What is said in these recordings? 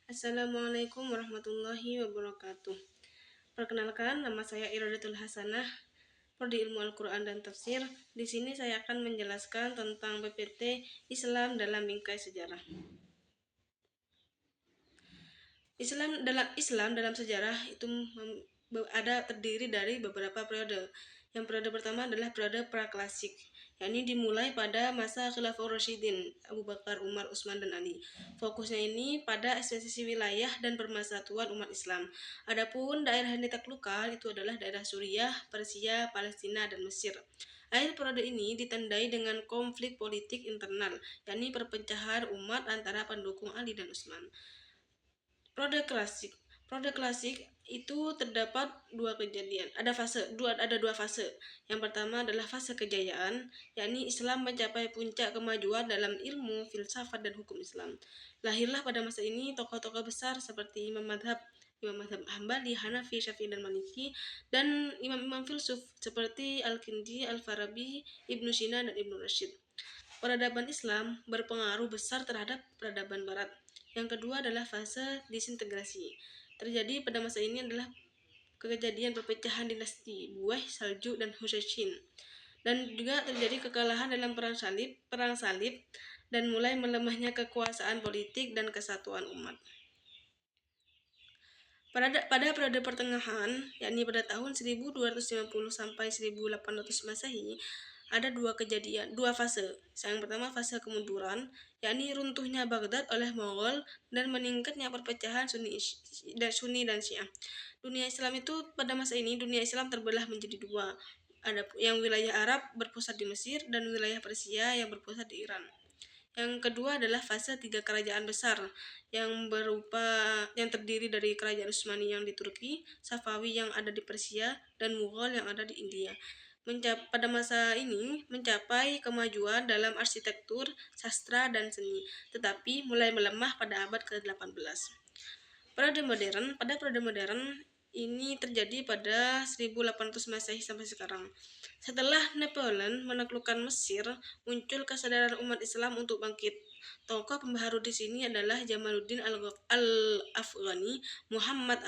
Assalamualaikum warahmatullahi wabarakatuh. Perkenalkan, nama saya Iradatul Hasanah, Prodi Ilmu Al-Quran dan Tafsir. Di sini saya akan menjelaskan tentang PPT Islam dalam bingkai sejarah. Islam dalam sejarah itu terdiri dari beberapa periode. Yang periode pertama adalah periode praklasik, yakni dimulai pada masa Khulafaur Rasyidin, Abu Bakar, Umar, Utsman, dan Ali. Fokusnya ini pada eksistensi wilayah dan pemersatuan umat Islam. Adapun daerah yang ditaklukkan itu adalah daerah Suriah, Persia, Palestina, dan Mesir. Akhir periode ini ditandai dengan konflik politik internal, yakni perpecahan umat antara pendukung Ali dan Utsman. Periode klasik itu terdapat dua kejadian. Ada dua fase. Yang pertama adalah fase kejayaan, yakni Islam mencapai puncak kemajuan dalam ilmu, filsafat, dan hukum Islam. Lahirlah pada masa ini tokoh-tokoh besar seperti Imam Madhab Hambali, Hanafi, Syafi'i, dan Maliki, dan imam-imam filsuf seperti Al-Kindi, Al-Farabi, Ibnu Sina, dan Ibnu Rashid. Peradaban Islam berpengaruh besar terhadap peradaban Barat. Yang kedua adalah fase disintegrasi. Terjadi pada masa ini adalah kejadian perpecahan dinasti Buweh, Saljuk, dan Husayshin. Dan juga terjadi kekalahan dalam perang salib dan mulai melemahnya kekuasaan politik dan kesatuan umat. Pada periode pertengahan, yakni pada tahun 1250 sampai 1800 Masehi, ada dua fase. Yang pertama fase kemunduran, yakni runtuhnya Baghdad oleh Monggol dan meningkatnya perpecahan Sunni dan Syiah. Dunia Islam itu pada masa ini dunia Islam terbelah menjadi dua. Ada yang wilayah Arab berpusat di Mesir dan wilayah Persia yang berpusat di Iran. Yang kedua adalah fase tiga kerajaan besar yang terdiri dari kerajaan Utsmani yang di Turki, Safawi yang ada di Persia, dan Mughal yang ada di India. Pada masa ini mencapai kemajuan dalam arsitektur, sastra, dan seni, tetapi mulai melemah pada abad ke-18. Pada periode modern ini terjadi pada 1800 Masehi sampai sekarang. Setelah Napoleon menaklukkan Mesir, muncul kesadaran umat Islam untuk bangkit. Tokoh pembaharu di sini adalah Jamaluddin Al-Afghani, Muhammad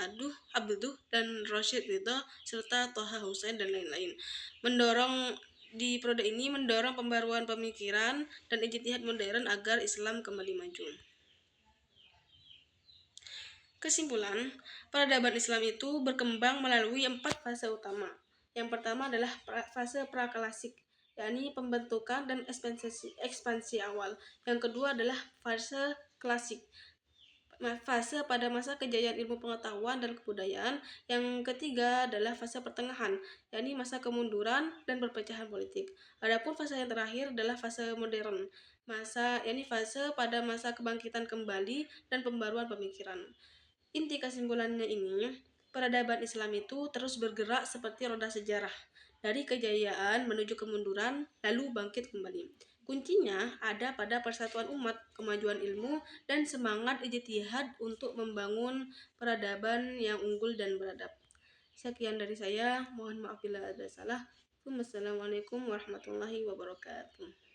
Abduh, dan Rashid Ridha, serta Toha Hussein dan lain-lain. Di periode ini mendorong pembaruan pemikiran dan ijtihad modern agar Islam kembali maju. Kesimpulan, peradaban Islam itu berkembang melalui 4 fase utama. Yang pertama adalah fase praklasik, yakni pembentukan dan ekspansi awal. Yang kedua adalah fase klasik, fase pada masa kejayaan ilmu pengetahuan dan kebudayaan. Yang ketiga adalah fase pertengahan, yakni masa kemunduran dan perpecahan politik. Adapun fase yang terakhir adalah fase modern, yakni fase pada masa kebangkitan kembali dan pembaruan pemikiran. Inti kesimpulannya ini, peradaban Islam itu terus bergerak seperti roda sejarah, dari kejayaan menuju kemunduran, lalu bangkit kembali. Kuncinya ada pada persatuan umat, kemajuan ilmu, dan semangat ijtihad untuk membangun peradaban yang unggul dan beradab. Sekian dari saya, mohon maaf bila ada salah. Wassalamualaikum warahmatullahi wabarakatuh.